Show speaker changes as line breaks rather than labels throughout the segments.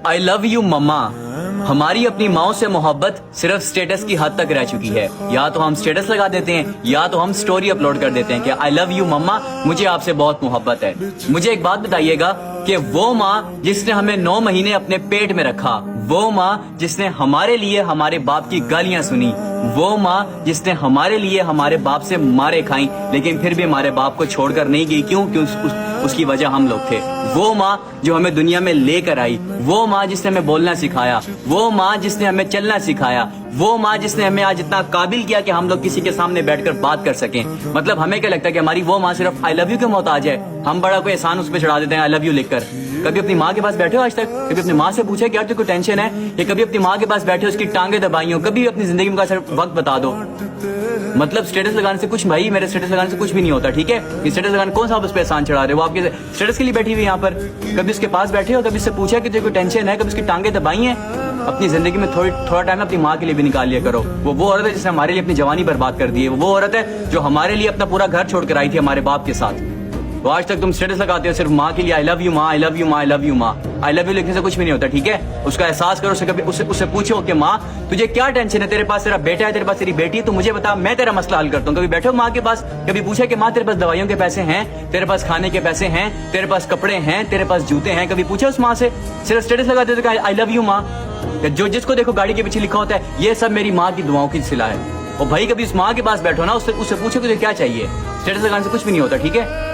I love you मम्मा। हमारी अपनी माओ से मोहब्बत सिर्फ स्टेटस की हद तक रह चुकी है। या तो हम स्टेटस लगा देते हैं या तो हम स्टोरी अपलोड कर देते हैं कि आई लव यू मम्मा, मुझे आपसे बहुत मोहब्बत है। मुझे एक बात बताइएगा कि वो माँ जिसने हमें 9 महीने अपने पेट में रखा, वो माँ जिसने हमारे लिए हमारे बाप की गालियां सुनी, वो माँ जिसने हमारे लिए हमारे बाप से मारे खाई लेकिन फिर भी हमारे बाप को छोड़कर नहीं गई, क्यों? उसकी वजह हम लोग थे। वो माँ जो हमें दुनिया में लेकर आई, वो माँ जिसने हमें बोलना सिखाया, वो माँ जिसने हमें चलना सिखाया, वो माँ जिसने हमें आज इतना काबिल किया कि हम लोग किसी के सामने बैठकर बात कर सकें। मतलब हमें क्या लगता है कि हमारी वो माँ सिर्फ आई लव यू के मोहताज है, हम बड़ा कोई एहसान उस पर चढ़ा देते हैं आई लव यू लिखकर। कभी अपनी माँ के पास बैठे हो आज तक? कभी अपनी माँ से पूछे कि यार तुझको टेंशन है? या कभी अपनी माँ के पास बैठे हो उसकी टांगे दबाई हो? कभी अपनी जिंदगी में सिर्फ वक्त बता दो। मतलब स्टेटस लगाने से कुछ, भाई मेरे स्टेटस लगाने से कुछ भी नहीं होता, ठीक है? ये स्टेटस लगाने कौन सा आप उस पर एहसान चढ़ा रहे हो? वो आपके स्टेटस के लिए बैठी हुई यहाँ पर। कभी उसके पास बैठे हो, कभी उससे पूछा कि तुझे कोई टेंशन है? कभी उसकी टांगे दबाई हैं? अपनी जिंदगी में थोड़ा टाइम अपनी माँ के लिए भी निकाल लिया करो। वो औरत है जिसने हमारे लिए अपनी जवानी बर्बाद कर दी है। वो औरत है जो हमारे लिए अपना पूरा घर छोड़ कर आई थी हमारे बाप के साथ। तो आज तक तुम स्टेटस लगाते हो सिर्फ माँ के लिए, आई लव यू माँ, आई लव यू माँ, आई लव यू माँ। आई लव यू लिखने से कुछ भी नहीं होता, ठीक है? उसका एहसास करो। उससे पूछो कि माँ तुझे क्या टेंशन है? तेरे पास तेरा बेटा है, तेरे पास तेरी बेटी है, तू मुझे बता, मैं तेरा मसला हल करता हूँ। कभी बैठो माँ के पास, कभी पूछे कि माँ तेरे पास दवाइयों के पैसे हैं, तेरे पास खाने के पैसे हैं, तेरे पास कपड़े हैं, तेरे पास जूते हैं? कभी पूछे उस माँ से? सिर्फ स्टेटस लगा देते हैं आई लव यू माँ। जो जिसको देखो गाड़ी के पीछे लिखा होता है ये सब मेरी माँ की दुआओं की सिला है। और भाई कभी उस माँ के पास बैठो ना, उससे पूछो तुझे क्या चाहिए। स्टेटस लगाने से कुछ भी नहीं होता, ठीक है?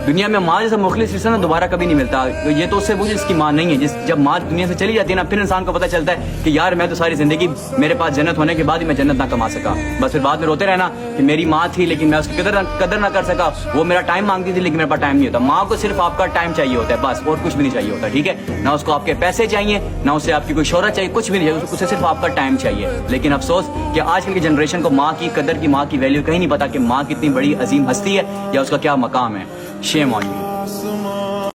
दुनिया में माँ जैसा मुखलिस रिश्ता ना दोबारा कभी नहीं मिलता। ये तो उससे पूछे जिसकी माँ नहीं है। जब माँ दुनिया से चली जाती है ना, फिर इंसान को पता चलता है कि यार मैं तो सारी जिंदगी, मेरे पास जन्नत होने के बाद ही मैं जन्नत ना कमा सका। बस फिर बाद में रोते रहना कि मेरी माँ थी लेकिन मैं उसकी कदर ना कर सका। वो मेरा टाइम मांगती थी लेकिन मेरे पास टाइम नहीं होता। माँ को सिर्फ आपका टाइम चाहिए होता है, बस, और कुछ भी नहीं चाहिए होता, ठीक है? ना उसको आपके पैसे चाहिए, ना उसे आपकी कोई शोहरत चाहिए, कुछ भी नहीं चाहिए, उसे सिर्फ आपका टाइम चाहिए। लेकिन अफसोस कि आजकल की जनरेशन को माँ की कदर की, माँ की वैल्यू कहीं नहीं पता कि माँ कितनी बड़ी अजीम हस्ती है या उसका क्या मकाम है। Shame on you.